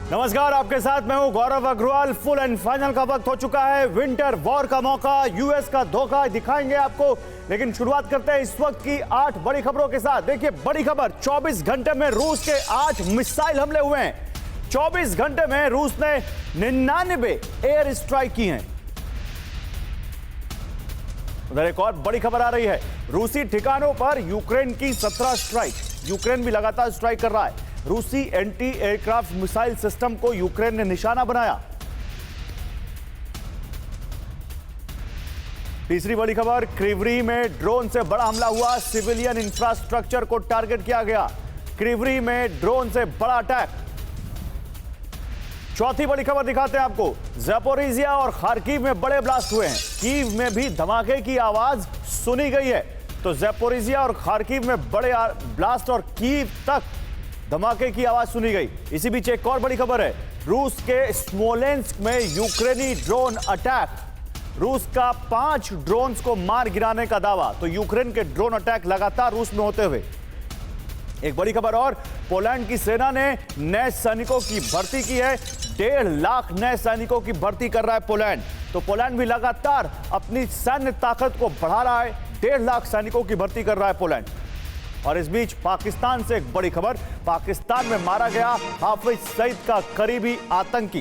नमस्कार, आपके साथ मैं हूं गौरव अग्रवाल। फुल एंड फाइनल का वक्त हो चुका है। विंटर वॉर का मौका, यूएस का धोखा दिखाएंगे आपको, लेकिन शुरुआत करते हैं इस वक्त की 8 बड़ी खबरों के साथ। देखिए बड़ी खबर, 24 घंटे में रूस के 8 मिसाइल हमले हुए हैं। 24 घंटे में रूस ने 99 एयर स्ट्राइक की हैं। उधर एक और बड़ी खबर आ रही है, रूसी ठिकानों पर यूक्रेन की 17 स्ट्राइक। यूक्रेन भी लगातार स्ट्राइक कर रहा है। रूसी एंटी एयरक्राफ्ट मिसाइल सिस्टम को यूक्रेन ने निशाना बनाया। तीसरी बड़ी खबर, क्रीवरी में ड्रोन से बड़ा हमला हुआ, सिविलियन इंफ्रास्ट्रक्चर को टारगेट किया गया। क्रीवरी में ड्रोन से बड़ा अटैक। चौथी बड़ी खबर दिखाते हैं आपको, ज़ैपोरिज़िया और खार्किव में बड़े ब्लास्ट हुए हैं। कीव में भी धमाके की आवाज सुनी गई है। तो ज़ैपोरिज़िया और खार्किव में बड़े ब्लास्ट और कीव तक धमाके की आवाज सुनी गई। इसी बीच एक और बड़ी खबर है, रूस के स्मोलेंस्क में यूक्रेनी ड्रोन अटैक। रूस का 5 ड्रोन्स को मार गिराने का दावा। तो यूक्रेन के ड्रोन अटैक लगातार रूस में होते हुए। एक बड़ी खबर और, पोलैंड की सेना ने नए सैनिकों की भर्ती की है। 1.5 लाख नए सैनिकों की भर्ती कर रहा है पोलैंड। तो पोलैंड भी लगातार अपनी सैन्य ताकत को बढ़ा रहा है। 1.5 लाख सैनिकों की भर्ती कर रहा है पोलैंड। और इस बीच पाकिस्तान से एक बड़ी खबर, पाकिस्तान में मारा गया हाफिज सईद का करीबी आतंकी।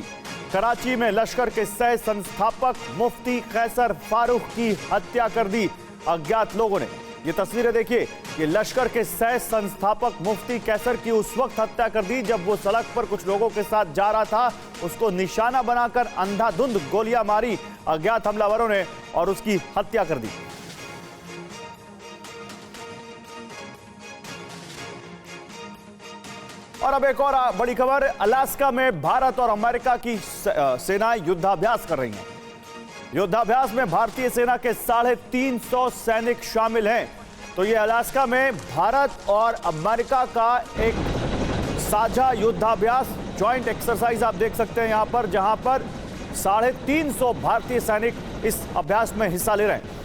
कराची में लश्कर के सह संस्थापक मुफ्ती कैसर फारूक की हत्या कर दी अज्ञात लोगों ने। ये तस्वीरें देखिए, ये लश्कर के सह संस्थापक मुफ्ती कैसर की उस वक्त हत्या कर दी जब वो सड़क पर कुछ लोगों के साथ जा रहा था। उसको निशाना बनाकर अंधाधुंध गोलियां मारी अज्ञात हमलावरों ने और उसकी हत्या कर दी। और अब एक और बड़ी खबर, अलास्का में भारत और अमेरिका की सेनाएं युद्धाभ्यास कर रही हैं। युद्धाभ्यास में भारतीय सेना के 350 सैनिक शामिल हैं। तो ये अलास्का में भारत और अमेरिका का एक साझा युद्धाभ्यास, जॉइंट एक्सरसाइज आप देख सकते हैं यहां पर, जहां पर 350 भारतीय सैनिक इस अभ्यास में हिस्सा ले रहे हैं।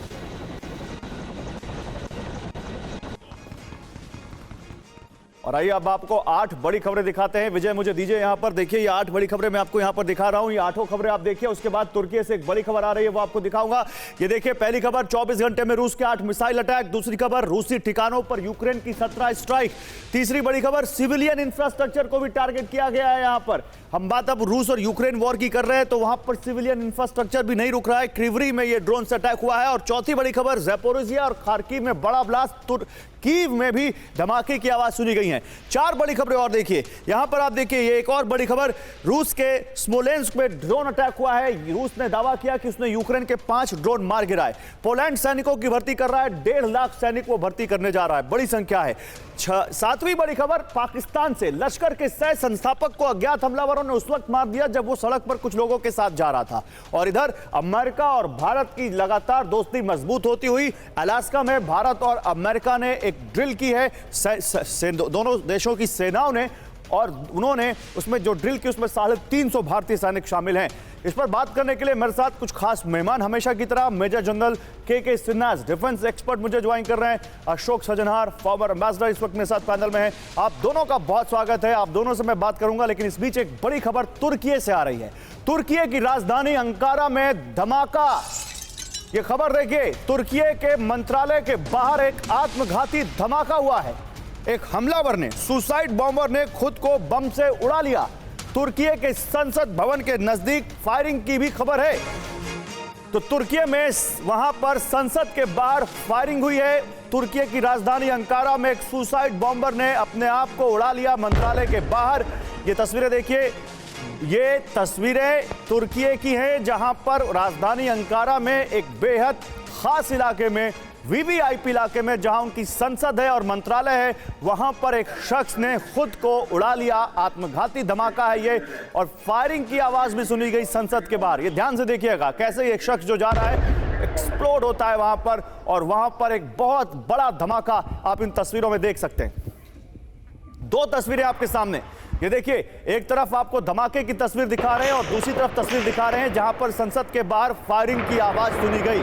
और आइए अब आपको 8 बड़ी खबरें दिखाते हैं। विजय मुझे दीजिए यहां पर, देखिए ये 8 बड़ी खबरें मैं आपको यहां पर दिखा रहा हूं। ये 8 खबरें आप देखिए, उसके बाद तुर्की से एक बड़ी खबर आ रही है, वो आपको दिखाऊंगा। ये देखिए पहली खबर, 24 घंटे में रूस के 8 मिसाइल अटैक। दूसरी खबर, रूसी ठिकानों पर यूक्रेन की 17 स्ट्राइक। तीसरी बड़ी खबर, सिविलियन इंफ्रास्ट्रक्चर को भी टारगेट किया गया है। यहां पर हम बात अब रूस और यूक्रेन वॉर की कर रहे हैं, तो वहां पर सिविलियन इंफ्रास्ट्रक्चर भी नहीं रुक रहा है। क्रीवरी में ये ड्रोन से अटैक हुआ है। और चौथी बड़ी खबर, ज़ैपोरिज़िया और खार्किव में बड़ा ब्लास्ट, कीव में भी धमाके की आवाज सुनी गई है। 4 बड़ी खबरें और देखिए यहां पर, आप देखिए ये एक और बड़ी खबर, रूस के स्मोलेंस्क में ड्रोन अटैक हुआ है। रूस ने दावा किया कि उसने यूक्रेन के 5 ड्रोन मार गिराए। पोलैंड सैनिकों की भर्ती कर रहा है, 1.5 लाख सैनिक वो भर्ती करने जा रहा है, बड़ी संख्या है। 7वीं बड़ी खबर, पाकिस्तान से लश्कर के सह संस्थापक को अज्ञात हमलावरों ने उस वक्त मार दिया जब वो सड़क पर कुछ लोगों के साथ जा रहा था। और इधर अमेरिका और भारत की लगातार दोस्ती मजबूत होती हुई, अलास्का में भारत और अमेरिका ने एक ड्रिल की है, दोनों देशों की सेनाओं ने, और उन्होंने उसमें जो ड्रिल की उसमें 350 भारतीय सैनिक शामिल हैं। इस पर बात करने के लिए मेरे साथ कुछ खास मेहमान हमेशा की तरह, मेजर जनरल के सिन्हा, डिफेंस एक्सपर्ट मुझे ज्वाइन कर रहे हैं। अशोक सजनहार, फॉर्मर एम्बेसडर, इस वक्त मेरे साथ पैनल में है। आप दोनों का बहुत स्वागत है। आप दोनों से मैं बात करूंगा, लेकिन इस बीच एक बड़ी खबर तुर्की से आ रही है। तुर्की की राजधानी अंकारा में धमाका। ये खबर देखिए, तुर्की के मंत्रालय के बाहर एक आत्मघाती धमाका हुआ है। एक हमलावर ने, सुसाइड बॉम्बर ने खुद को बम से उड़ा लिया। तुर्की के संसद भवन के नजदीक फायरिंग की भी खबर है। तो तुर्की में वहां पर संसद के बाहर फायरिंग हुई है। तुर्की की राजधानी अंकारा में एक सुसाइड बॉम्बर ने अपने आप को उड़ा लिया मंत्रालय के बाहर। ये तस्वीरें देखिए, ये तस्वीरें तुर्की की हैं, जहां पर राजधानी अंकारा में एक बेहद खास इलाके में, वीवीआईपी इलाके में, जहां उनकी संसद है और मंत्रालय है, वहां पर एक शख्स ने खुद को उड़ा लिया। आत्मघाती धमाका है ये, और फायरिंग की आवाज भी सुनी गई संसद के बाहर। ये ध्यान से देखिएगा, कैसे एक शख्स जो जा रहा है एक्सप्लोड होता है वहां पर, और वहां पर एक बहुत बड़ा धमाका आप इन तस्वीरों में देख सकते हैं। 2 तस्वीरें आपके सामने, ये देखिए, एक तरफ आपको धमाके की तस्वीर दिखा रहे हैं और दूसरी तरफ तस्वीर दिखा रहे हैं जहां पर संसद के बाहर फायरिंग की आवाज सुनी गई।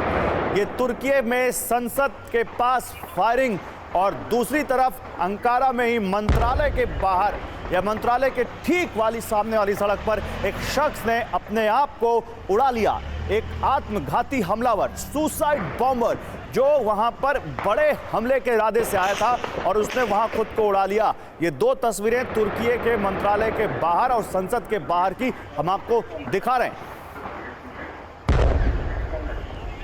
ये तुर्की में संसद के पास फायरिंग और दूसरी तरफ अंकारा में ही मंत्रालय के बाहर या मंत्रालय के ठीक वाली सामने वाली सड़क पर एक शख्स ने अपने आप को उड़ा लिया। एक आत्मघाती हमलावर, सुसाइड बॉम्बर, जो वहां पर बड़े हमले के इरादे से आया था और उसने वहां खुद को उड़ा लिया। ये दो तस्वीरें तुर्की के मंत्रालय के बाहर और संसद के बाहर की हम आपको दिखा रहे हैं।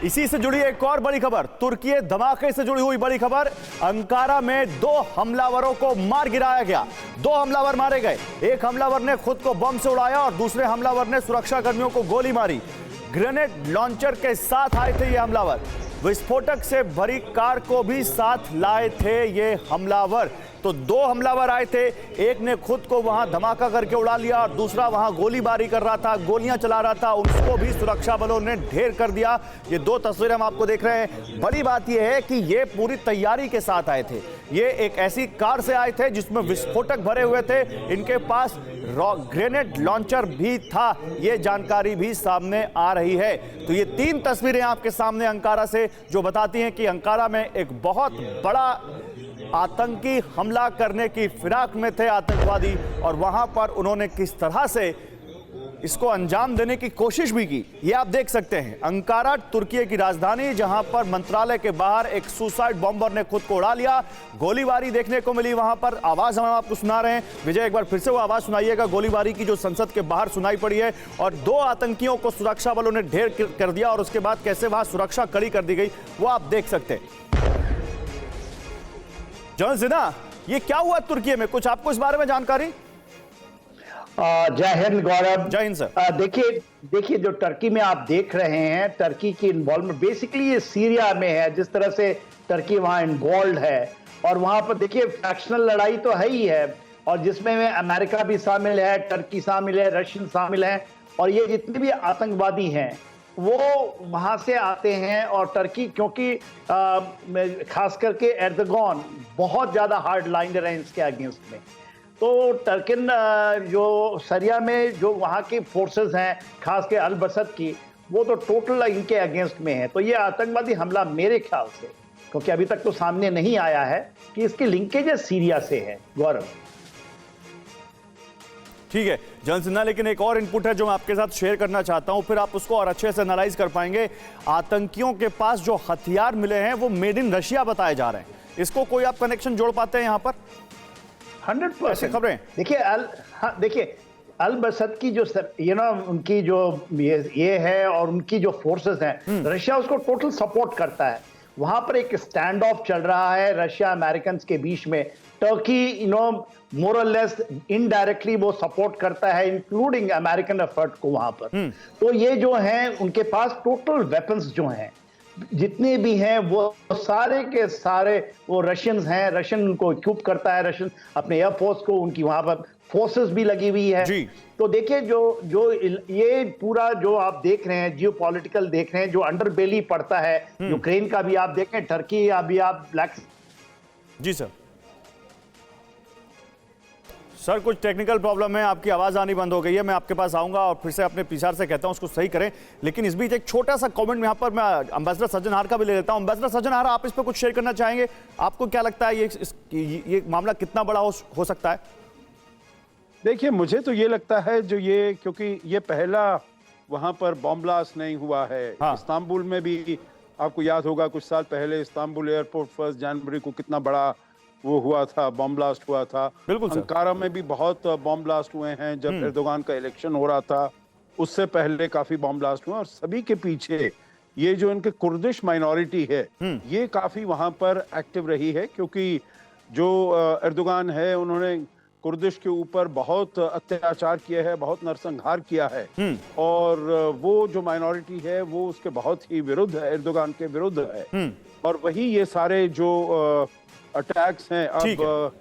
इसी से जुड़ी एक और बड़ी खबर, तुर्की धमाके से जुड़ी हुई बड़ी खबर। अंकारा में 2 हमलावरों को मार गिराया गया। 2 हमलावर मारे गए। एक हमलावर ने खुद को बम से उड़ाया और दूसरे हमलावर ने सुरक्षा कर्मियों को गोली मारी। ग्रेनेड लॉन्चर के साथ आए थे ये हमलावर। विस्फोटक से भरी कार को भी साथ लाए थे ये हमलावर। तो 2 हमलावर आए थे, एक ने खुद को वहां धमाका करके उड़ा लिया और दूसरा वहां गोलीबारी कर रहा था, गोलियां चला रहा था, उसको भी सुरक्षा बलों ने ढेर कर दिया। ये 2 तस्वीरें हम आपको देख रहे हैं। बड़ी बात यह है कि ये पूरी तैयारी के साथ आए थे। ये एक ऐसी कार से आए थे जिसमें विस्फोटक भरे हुए थे, इनके पास ग्रेनेड लॉन्चर भी था, ये जानकारी भी सामने आ रही है। तो ये 3 तस्वीरें आपके सामने अंकारा से, जो बताती हैं कि अंकारा में एक बहुत बड़ा आतंकी हमला करने की फिराक में थे आतंकवादी और वहां पर उन्होंने किस तरह से इसको अंजाम देने की कोशिश भी की, ये आप देख सकते हैं। अंकारा तुर्की की राजधानी, जहां पर मंत्रालय के बाहर एक सुसाइड बॉम्बर ने खुद को उड़ा लिया। गोलीबारी देखने को मिली वहां पर। आवाज हम आपको सुना रहे हैं। विजय, एक बार फिर से वो आवाज सुनाइएगा गोलीबारी की जो संसद के बाहर सुनाई पड़ी है। और 2 आतंकियों को सुरक्षा बलों ने ढेर कर दिया और उसके बाद कैसे वहां सुरक्षा कड़ी कर दी गई, वो आप देख सकते हैं। जॉन सिन्हा, ये क्या हुआ तुर्की में, कुछ आपको इस बारे में जानकारी? जय हिंद गौरव। जय हिंद सर। देखिए जो टर्की में आप देख रहे हैं, टर्की की इन्वॉल्वमेंट बेसिकली ये सीरिया में है। जिस तरह से टर्की वहां इन्वॉल्व है और वहां पर देखिए फैक्शनल लड़ाई तो है ही है, और जिसमें अमेरिका भी शामिल है, टर्की शामिल है, रशियन शामिल है, और ये जितने भी आतंकवादी हैं वो वहां से आते हैं। और टर्की, क्योंकि खास करके एर्दोगान बहुत ज्यादा हार्ड लाइनर है इसके अगेंस्ट में, तो टर्किन जो सीरिया में जो वहाँ की फोर्सेस हैं, खास के अल बसद की, वो तो टोटल इनके अगेंस्ट में है। तो ये आतंकवादी हमला मेरे ख्याल से, क्योंकि अभी तक तो सामने नहीं आया है कि इसकी लिंकेजेस सीरिया से है। गौरव, ठीक है जॉन सिन्हा, लेकिन एक और इनपुट है जो मैं आपके साथ शेयर करना चाहता हूं, फिर आप उसको और अच्छे से एनालाइज कर पाएंगे। आतंकियों के पास जो हथियार मिले हैं वो मेड इन रशिया बताए जा रहे हैं। इसको कोई आप कनेक्शन जोड़ पाते हैं यहाँ पर? 100% खबरें। देखिए अल बसद की जो उनकी जो ये है और उनकी जो फोर्सेस हैं, रशिया उसको टोटल सपोर्ट करता है। वहां पर एक स्टैंड ऑफ चल रहा है रशिया अमेरिकन के बीच में। टर्की मोर और लेस इनडायरेक्टली वो सपोर्ट करता है, इंक्लूडिंग अमेरिकन एफर्ट को वहां पर। तो ये जो हैं उनके पास टोटल वेपन्स जो हैं जितने भी हैं वो सारे के सारे वो रशियंस हैं। रशियन उनको इक्विप करता है, रशियन अपने एयरफोर्स को, उनकी वहां पर फोर्सेस भी लगी हुई है जी। तो देखिए जो ये पूरा जो आप देख रहे हैं, जियोपॉलिटिकल देख रहे हैं, जो अंडरबेली पड़ता है यूक्रेन का भी आप देखें, टर्की अभी आप ब्लैक। जी सर कुछ टेक्निकल प्रॉब्लम है, आपकी आवाज आनी बंद हो गई है। मैं आपके पास आऊंगा और फिर से अपने पीछार से कहता हूं उसको सही करें। लेकिन इस बीच एक छोटा सा कमेंट यहाँ पर मैं एम्बेसडर सज्जनहार का भी ले लेता हूं। एम्बेसडर सज्जनहार, आप इस पर कुछ शेयर करना चाहेंगे? आपको क्या लगता है ये मामला कितना बड़ा हो सकता है? देखिए मुझे तो ये लगता है क्योंकि ये पहला वहां पर बॉम्ब ब्लास्ट नहीं हुआ है। इस्तांबुल में भी आपको याद होगा कुछ साल पहले इस्तांबुल एयरपोर्ट 1 जनवरी को कितना बड़ा वो हुआ था, बॉम्ब ब्लास्ट हुआ था। बिल्कुल। अंकारा में भी बहुत बॉम्ब ब्लास्ट हुए हैं जब एर्दोगान का इलेक्शन हो रहा था, उससे पहले काफी बॉम्ब ब्लास्ट हुए। और सभी के पीछे ये जो इनके कुर्दिश माइनॉरिटी है ये काफी वहां पर एक्टिव रही है, क्योंकि जो एर्दोगान है उन्होंने कुर्दिश के ऊपर बहुत अत्याचार किया है, बहुत नरसंहार किया है। और वो जो माइनॉरिटी है वो उसके बहुत ही विरुद्ध है, एर्दोगान के विरुद्ध है। और वही ये सारे जो अटैक्स हैं। अब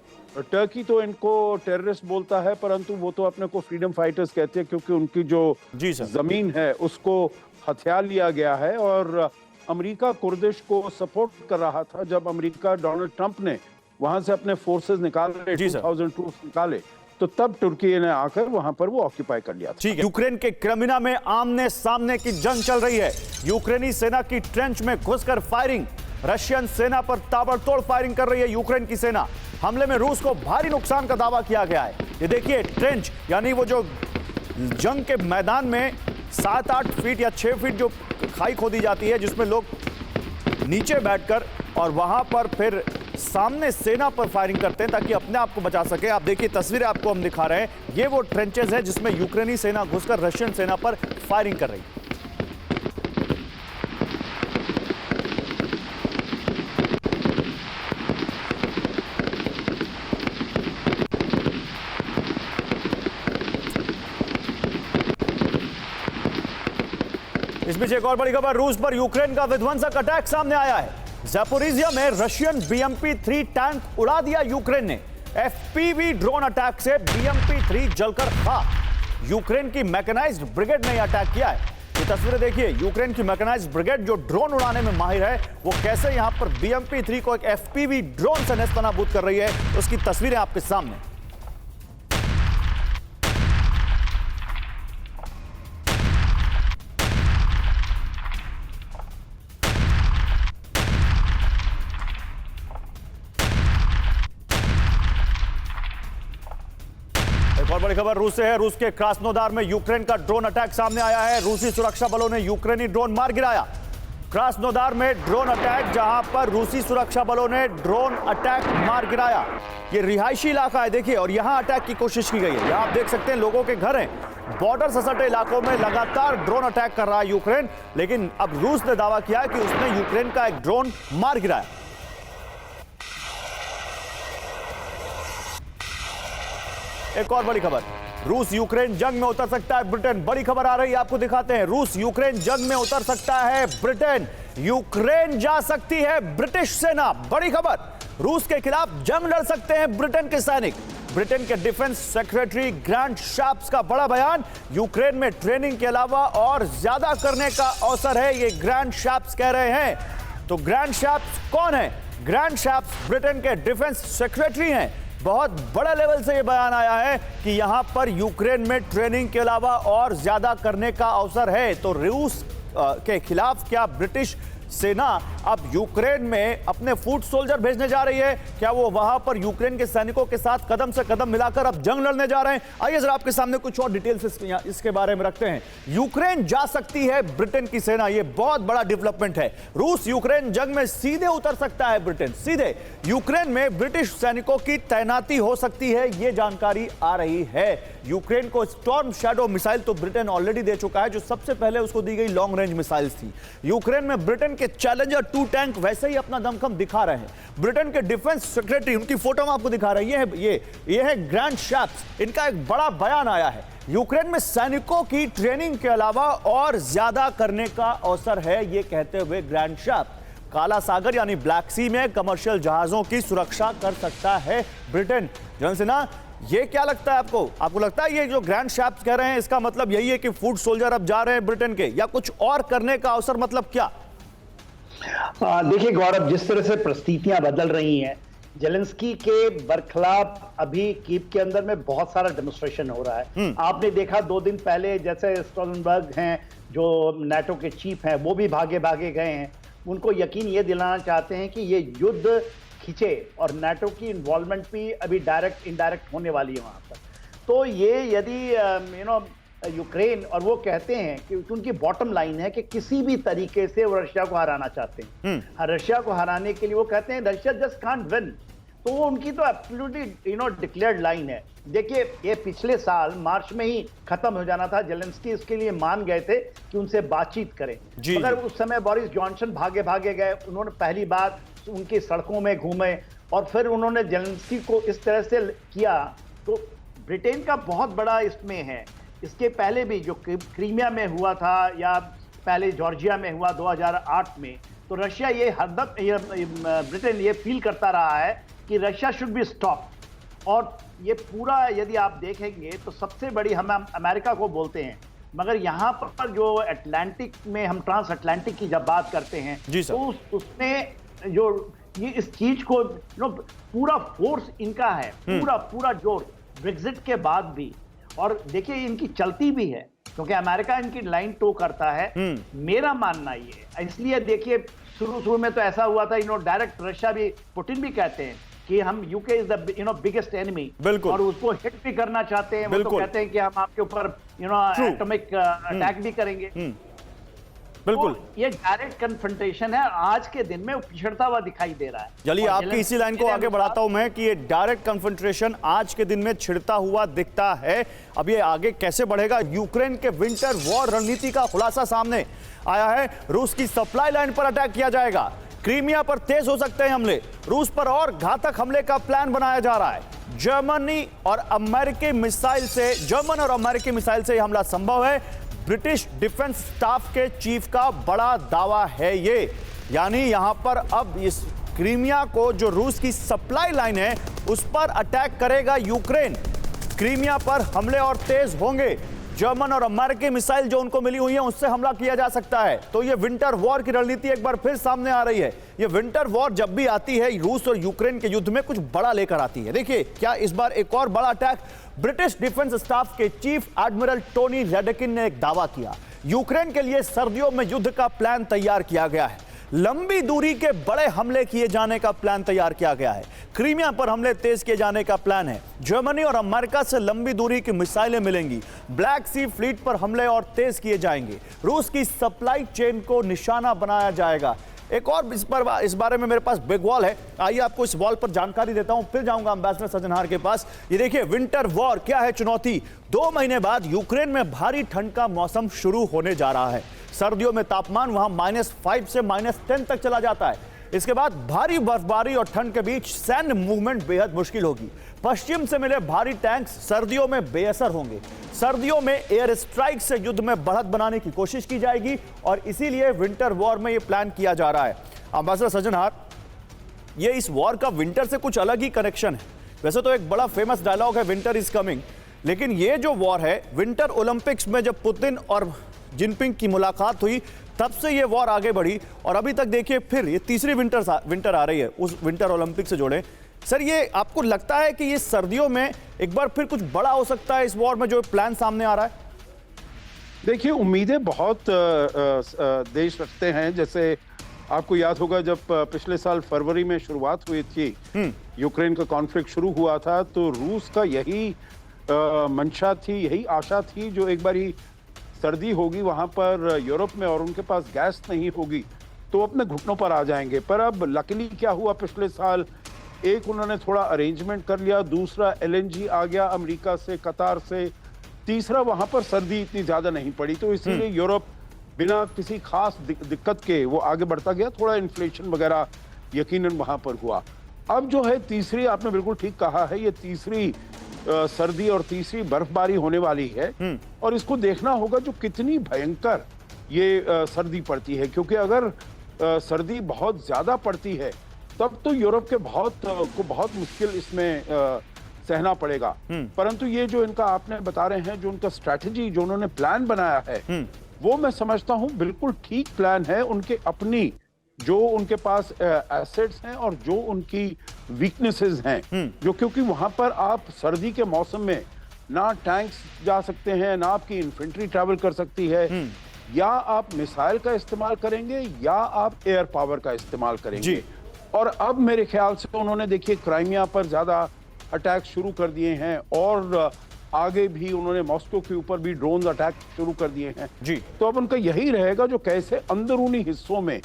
टर्की तो इनको टेररिस्ट बोलता है, परंतु वो तो अपने को फ्रीडम फाइटर्स कहते हैं, क्योंकि उनकी जो जमीन है उसको हथिया लिया गया है। और अमेरिका कुर्दिश को सपोर्ट कर रहा था जब अमेरिका डोनाल्ड ट्रंप ने वहां से अपने फोर्सेस निकाले, 2000 ट्रूप्स निकाले, तो तब तुर्की ने आकर वहां पर वो ऑक्यूपाई कर लिया था। ठीक है। यूक्रेन के क्रेमिना में आमने सामने की जंग चल रही है। यूक्रेनी सेना की ट्रेंच में घुसकर फायरिंग, रशियन सेना पर ताबड़तोड़ फायरिंग कर रही है यूक्रेन की सेना। हमले में रूस को भारी नुकसान का दावा किया गया है। ये देखिए ट्रेंच, यानी वो जो जंग के मैदान में 7-8 फीट या 6 फीट जो खाई खोदी जाती है, जिसमें लोग नीचे बैठकर और वहां पर फिर सामने सेना पर फायरिंग करते हैं ताकि अपने आप को बचा सके। आप देखिए तस्वीरें आपको हम दिखा रहे हैं, ये वो ट्रेंचेस है जिसमें यूक्रेनी सेना घुसकर रशियन सेना पर फायरिंग कर रही है। इस बीच एक और बड़ी खबर, रूस पर यूक्रेन का विध्वंसक अटैक सामने आया है। ज़ैपोरिज़िया में रशियन BMP-3 टैंक उड़ा दिया यूक्रेन ने। FPV ड्रोन अटैक से BMP-3 जलकर खाक। यूक्रेन की मैकेनाइज्ड ब्रिगेड ने यह अटैक किया है। ये तस्वीरें देखिए, यूक्रेन की मैकेनाइज्ड ब्रिगेड जो ड्रोन उड़ाने में माहिर है, वो कैसे यहां पर BMP-3 को एक FPV ड्रोन से नेस्तनाबूद कर रही है, उसकी तस्वीरें आपके सामने। और बड़ी खबर रूस से है। रूस के क्रास्नोदार में यूक्रेन का ड्रोन अटैक सामने आया है। रूसी सुरक्षा बलों ने यूक्रेनी ड्रोन मार गिराया। क्रास्नोदार में ड्रोन अटैक, जहां पर रूसी सुरक्षा बलों ने ड्रोन अटैक मार गिराया। ये रिहायशी इलाका है देखिए, और यहां अटैक की कोशिश की गई है। यहां आप देख सकते हैं लोगों के घर हैं। बॉर्डर से सटे इलाकों में लगातार ड्रोन अटैक कर रहा है यूक्रेन, लेकिन अब रूस ने दावा किया है कि उसने यूक्रेन का एक ड्रोन मार गिराया। एक और बड़ी खबर, रूस यूक्रेन जंग में उतर सकता है ब्रिटेन। बड़ी खबर आ रही है, आपको दिखाते हैं। रूस यूक्रेन जंग में उतर सकता है ब्रिटेन। यूक्रेन जा सकती है ब्रिटिश सेना। बड़ी खबर, रूस के खिलाफ जंग लड़ सकते हैं ब्रिटेन के सैनिक। ब्रिटेन के डिफेंस सेक्रेटरी ग्रांट शाप्स का बड़ा बयान, यूक्रेन में ट्रेनिंग के अलावा और ज्यादा करने का अवसर है, ये ग्रांट शाप्स कह रहे हैं। तो ग्रांट शाप्स कौन है? ग्रांट शाप्स ब्रिटेन के डिफेंस सेक्रेटरी हैं। बहुत बड़े लेवल से यह बयान आया है कि यहां पर यूक्रेन में ट्रेनिंग के अलावा और ज्यादा करने का अवसर है। तो रूस के खिलाफ क्या ब्रिटिश सेना अब यूक्रेन में अपने फुट सोल्जर भेजने जा रही है? क्या वो वहां पर यूक्रेन के सैनिकों के साथ कदम से कदम मिलाकर अब जंग लड़ने जा रहे हैं? आइए जरा आपके सामने कुछ और डिटेल्स इसके बारे में रखते हैं। यूक्रेन जा सकती है ब्रिटेन की सेना, यह बहुत बड़ा डेवलपमेंट है। रूस यूक्रेन जंग में सीधे उतर सकता है ब्रिटेन, सीधे यूक्रेन में ब्रिटिश सैनिकों की तैनाती हो सकती है, यह जानकारी आ रही है। यूक्रेन को स्टॉर्म शैडो मिसाइल तो ब्रिटेन ऑलरेडी दे चुका है, जो सबसे पहले उसको दी गई लॉन्ग रेंज मिसाइल्स थी। यूक्रेन में ब्रिटेन के चैलेंजर 2 टैंक वैसे ही अपना दमखम दिखा रहे हैं। ब्रिटेन के डिफेंस सेक्रेटरी, उनकी फोटो में आपको दिखा रही है, ये है ग्रांट शाप्स। इनका एक बड़ा बयान आया है, यूक्रेन में सैनिकों की ट्रेनिंग के अलावा और ज्यादा करने का अवसर है, ये कहते हुए ग्रांट शाप्स काला सागर यानी ब्लैक सी में कमर्शियल जहाजों की सुरक्षा कर सकता है ब्रिटेन। जनरल सिन्हा, ये क्या लगता है आपको? आपको लगता है ये जो ग्रांट शाप्स कह रहे हैं, इसका मतलब यही है कि फुट सोल्जर अब जा रहे हैं ब्रिटेन के, या कुछ और करने का अवसर, मतलब क्या? देखिए गौरव, जिस तरह से परिस्थितियां बदल रही हैं, जेलेंस्की के बरखिलाफ अभी कीव के अंदर में बहुत सारा डेमोन्स्ट्रेशन हो रहा है। आपने देखा 2 दिन पहले जैसे स्टोलनबर्ग हैं, जो नाटो के चीफ हैं, वो भी भागे भागे गए हैं। उनको यकीन ये दिलाना चाहते हैं कि ये युद्ध खींचे, और नाटो की इन्वॉल्वमेंट भी अभी डायरेक्ट इनडायरेक्ट होने वाली है वहां पर। तो ये यदि यूक्रेन, और वो कहते हैं कि उनकी बॉटम लाइन है कि किसी भी तरीके से वो रशिया को हराना चाहते हैं। रशिया को हराने के लिए वो कहते हैं रशिया जस्ट कांट विन। तो वो उनकी तो एब्सोल्युटली डिक्लेयर्ड लाइन है। देखिए, ये पिछले साल मार्च में ही खत्म हो जाना था। जेलेंस्की इसके लिए मान गए थे कि उनसे बातचीत करें, मगर उस समय बोरिस जॉनसन भागे भागे गए। उन्होंने पहली बार उनकी सड़कों में घूमे, और फिर उन्होंने जेलेंस्की को इस तरह से किया। तो ब्रिटेन का बहुत बड़ा इसमें है। इसके पहले भी जो क्रीमिया में हुआ था, या पहले जॉर्जिया में हुआ 2008 में, तो रशिया ये हरदम ब्रिटेन ये फील करता रहा है कि रशिया शुड बी स्टॉप। और ये पूरा यदि आप देखेंगे तो सबसे बड़ी हम अमेरिका को बोलते हैं, मगर यहाँ पर जो अटलांटिक में हम ट्रांस अटलांटिक की जब बात करते हैं, तो उसमें जो ये इस चीज को पूरा फोर्स इनका है, पूरा जोर ब्रेक्जिट के बाद भी। और देखिए इनकी चलती भी है। क्योंकि अमेरिका इनकी लाइन टो करता है। मेरा मानना ये है, इसलिए देखिए शुरू में तो ऐसा हुआ था, डायरेक्ट रशिया भी, पुतिन भी कहते हैं कि हम UK is the biggest enemy, और उसको हिट भी करना चाहते हैं। वो तो कहते हैं कि हम आपके ऊपर एटॉमिक अटैक भी करेंगे। बिल्कुल, तो ये डायरेक्ट कन्फ्रंटेशन है, आज के दिन में पिछड़ता हुआ दिखाई दे रहा है। चलिए आपकी इसी लाइन को आगे बढ़ाता हूं मैं कि ये डायरेक्ट कन्फ्रंटेशन आज के दिन में छिड़ता हुआ दिखता है। अब ये आगे कैसे बढ़ेगा? यूक्रेन के विंटर वॉर रणनीति का खुलासा सामने आया है। रूस की सप्लाई लाइन पर अटैक किया जाएगा, क्रीमिया पर तेज हो सकते हैं हमले, रूस पर और घातक हमले का प्लान बनाया जा रहा है। जर्मन और अमेरिकी मिसाइल से यह हमला संभव है। ब्रिटिश डिफेंस स्टाफ के चीफ का बड़ा दावा है ये, यानी यहां पर अब इस क्रीमिया को, जो रूस की सप्लाई लाइन है, उस पर अटैक करेगा यूक्रेन। क्रीमिया पर हमले और तेज होंगे। जर्मन और अमेरिकी मिसाइल जो उनको मिली हुई है, उससे हमला किया जा सकता है। तो ये विंटर वॉर की रणनीति एक बार फिर सामने आ रही है। ये विंटर वॉर जब भी आती है, रूस और यूक्रेन के युद्ध में कुछ बड़ा लेकर आती है। देखिए क्या इस बार एक और बड़ा अटैक। ब्रिटिश डिफेंस स्टाफ के चीफ एडमिरल टोनी रेडकिन ने एक दावा किया, यूक्रेन के लिए सर्दियों में युद्ध का प्लान तैयार किया गया है। लंबी दूरी के बड़े हमले किए जाने का प्लान तैयार किया गया है। क्रीमिया पर हमले तेज किए जाने का प्लान है। जर्मनी और अमेरिका से लंबी दूरी की मिसाइलें मिलेंगी। ब्लैक सी फ्लीट पर हमले और तेज किए जाएंगे। रूस की सप्लाई चेन को निशाना बनाया जाएगा। एक और इस बारे में मेरे पास बिग वॉल है, आइए आपको इस वॉल पर जानकारी देता हूं, फिर जाऊंगा एम्बेसडर सज्जनहार के पास। ये देखिए विंटर वॉर क्या है चुनौती। 2 महीने बाद यूक्रेन में भारी ठंड का मौसम शुरू होने जा रहा है। सर्दियों में तापमान वहां -5 से -10 तक चला जाता है। इसके बाद भारी बर्फबारी और ठंड के बीच सैन्य मूवमेंट बेहद मुश्किल होगी। पश्चिम से मिले भारी टैंक्स सर्दियों में बेअसर होंगे। सर्दियों में एयर स्ट्राइक से युद्ध में बढ़त बनाने की कोशिश की जाएगी और इसीलिए विंटर वॉर में यह प्लान किया जा रहा है। एम्बेसडर सज्जनहार, ये इस वॉर का विंटर से कुछ अलग ही कनेक्शन है। वैसे तो एक बड़ा फेमस डायलॉग है विंटर इज कमिंग, लेकिन ये जो वॉर है, विंटर ओलंपिक्स में जब पुतिन और जिनपिंग की मुलाकात हुई, तब से ये वॉर आगे बढ़ी और अभी तक देखिए फिर ये तीसरी विंटर आ रही है उस विंटर ओलंपिक से जोड़े। सर, ये आपको लगता है कि ये सर्दियों में एक बार फिर कुछ बड़ा हो सकता है इस वॉर में जो प्लान सामने आ रहा है? देखिए, उम्मीदें बहुत देश रखते हैं। जैसे आपको याद होगा जब पिछले साल फरवरी में शुरुआत हुई थी, यूक्रेन का कॉन्फ्लिक्ट शुरू हुआ था, तो रूस का यही मंशा थी, यही आशा थी, जो एक बार ही सर्दी होगी वहां पर यूरोप में और उनके पास गैस नहीं होगी तो अपने घुटनों पर आ जाएंगे। पर अब लकीली क्या हुआ, पिछले साल एक उन्होंने थोड़ा अरेंजमेंट कर लिया, दूसरा LNG आ गया अमेरिका से, कतार से, तीसरा वहां पर सर्दी इतनी ज्यादा नहीं पड़ी, तो इसीलिए यूरोप बिना किसी खास दिक्कत के वो आगे बढ़ता गया। थोड़ा इन्फ्लेशन वगैरह यकीनन वहां पर हुआ। अब जो है तीसरी, आपने बिल्कुल ठीक कहा है, ये तीसरी सर्दी और तीसरी बर्फबारी होने वाली है और इसको देखना होगा जो कितनी भयंकर ये सर्दी पड़ती है, क्योंकि अगर सर्दी बहुत ज्यादा पड़ती है तब तो यूरोप के बहुत मुश्किल इसमें सहना पड़ेगा। परंतु ये जो इनका आपने बता रहे हैं, जो उनका स्ट्रैटेजी, जो उन्होंने प्लान बनाया है, वो मैं समझता हूं बिल्कुल ठीक प्लान है। उनके अपनी जो उनके पास एसेट्स हैं और जो उनकी वीकनेसेस हैं, जो, क्योंकि वहां पर आप सर्दी के मौसम में ना टैंक्स जा सकते हैं, ना आपकी इन्फेंट्री ट्रैवल कर सकती है, या आप मिसाइल का इस्तेमाल करेंगे या आप एयर पावर का इस्तेमाल करेंगे। और अब मेरे ख्याल से उन्होंने, देखिए, क्राइमिया पर ज्यादा अटैक शुरू कर दिए हैं और आगे भी उन्होंने मॉस्को के ऊपर भी ड्रोन अटैक शुरू कर दिए हैं जी। तो अब उनका यही रहेगा जो कैसे अंदरूनी हिस्सों में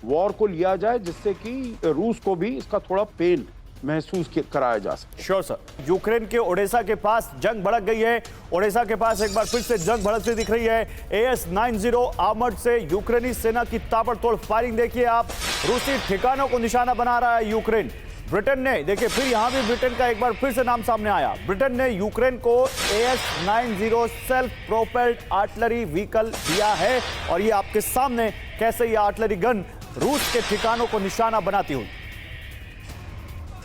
वॉर को लिया जाए, जिससे कि रूस को भी इसका थोड़ा पेन महसूस कराया जा सके। Sure sir. यूक्रेन के ओडेसा के पास जंग भड़क गई है। ओडेसा के पास एक बार फिर से जंग भड़कती दिख रही है। AS-90 आर्मर्ड से यूक्रेनी सेना की ताबड़तोड़ फायरिंग देखिए आप। रूसी ठिकानों को निशाना बना रहा है यूक्रेन। ब्रिटेन ने, देखिए फिर यहां भी ब्रिटेन का एक बार फिर से नाम सामने आया। ब्रिटेन ने यूक्रेन को AS-90 self propelled artillery vehicle दिया है और ये आपके सामने कैसे ये आर्टिलरी गन रूस के ठिकानों को निशाना बनाती हुई।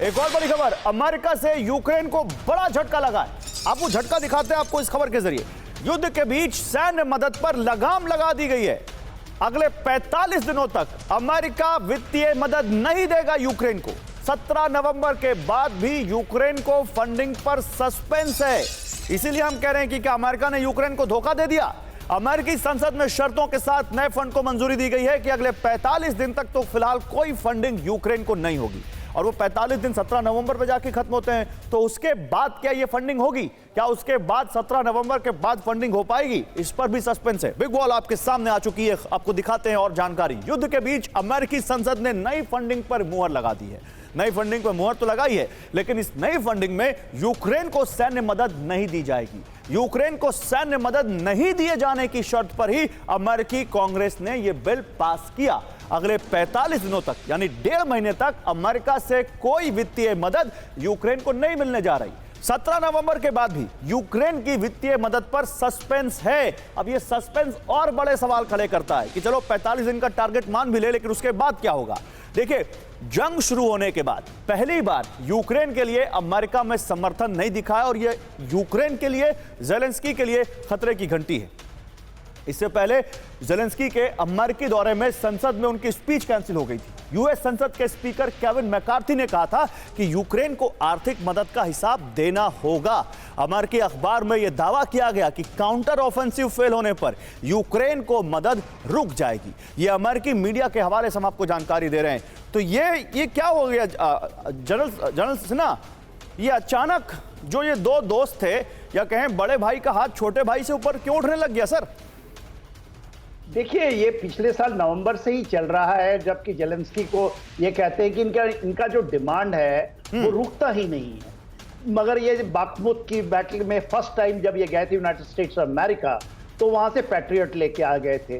एक और बड़ी खबर, अमेरिका से यूक्रेन को बड़ा झटका लगा है। आपको झटका दिखाते हैं आपको इस खबर के जरिए। युद्ध के बीच सैन्य मदद पर लगाम लगा दी गई है। अगले 45 दिनों तक अमेरिका वित्तीय मदद नहीं देगा यूक्रेन को। 17 नवंबर के बाद भी यूक्रेन को फंडिंग पर सस्पेंस है। इसीलिए हम कह रहे हैं कि क्या अमेरिका ने यूक्रेन को धोखा दे दिया? अमेरिकी संसद में शर्तों के साथ नए फंड को मंजूरी दी गई है कि अगले 45 दिन तक तो फिलहाल कोई फंडिंग यूक्रेन को नहीं होगी और वो 45 दिन 17 नवंबर पे जाके खत्म होते हैं। तो उसके बाद क्या ये फंडिंग होगी? क्या उसके बाद 17 नवंबर के बाद फंडिंग हो पाएगी? इस पर भी सस्पेंस है। बिग वॉल आपके सामने आ चुकी है, आपको दिखाते हैं और जानकारी। युद्ध के बीच अमेरिकी संसद ने नई फंडिंग पर मुहर लगा दी है। नई फंडिंग पर मुहर तो लगाई है, लेकिन इस नई फंडिंग में यूक्रेन को सैन्य मदद नहीं दी जाएगी। यूक्रेन को सैन्य मदद नहीं दिए जाने की शर्त पर ही अमेरिकी कांग्रेस ने यह बिल पास किया। अगले 45 दिनों तक यानी 1.5 महीने तक अमेरिका से कोई वित्तीय मदद यूक्रेन को नहीं मिलने जा रही। 17 नवंबर के बाद भी यूक्रेन की वित्तीय मदद पर सस्पेंस है। अब यह सस्पेंस और बड़े सवाल खड़े करता है कि चलो 45 दिन का टारगेट मान भी ले, लेकिन उसके बाद क्या होगा? देखिए, जंग शुरू होने के बाद पहली बार यूक्रेन के लिए अमेरिका में समर्थन नहीं दिखा है और यह यूक्रेन के लिए, ज़ेलेंस्की के लिए खतरे की घंटी है। इससे पहले ज़ेलेंस्की के अमेरिकी दौरे में संसद में उनकी स्पीच कैंसिल हो गई थी। यूएस संसद के स्पीकर केविन मैकार्थी ने कहा था कि यूक्रेन को आर्थिक मदद का हिसाब देना होगा। अमेरिकी अखबार में यह दावा किया गया कि काउंटर ऑफेंसिव फेल होने पर यूक्रेन को मदद रुक जाएगी। यह अमेरिकी मीडिया के हवाले से हम आपको जानकारी दे रहे हैं। तो ये क्या हो गया जनरल सिन्हा? ये अचानक जो ये दो दोस्त थे, या कहें बड़े भाई का हाथ छोटे भाई से ऊपर क्यों उठने लग गया सर? देखिए, ये पिछले साल नवंबर से ही चल रहा है, जबकि जेलेंस्की को ये कहते हैं कि इनका जो डिमांड है वो रुकता ही नहीं है। मगर ये बाखमुत की बैटल में फर्स्ट टाइम जब ये गए थे यूनाइटेड स्टेट्स ऑफ अमेरिका, तो वहां से पैट्रियट लेके आ गए थे।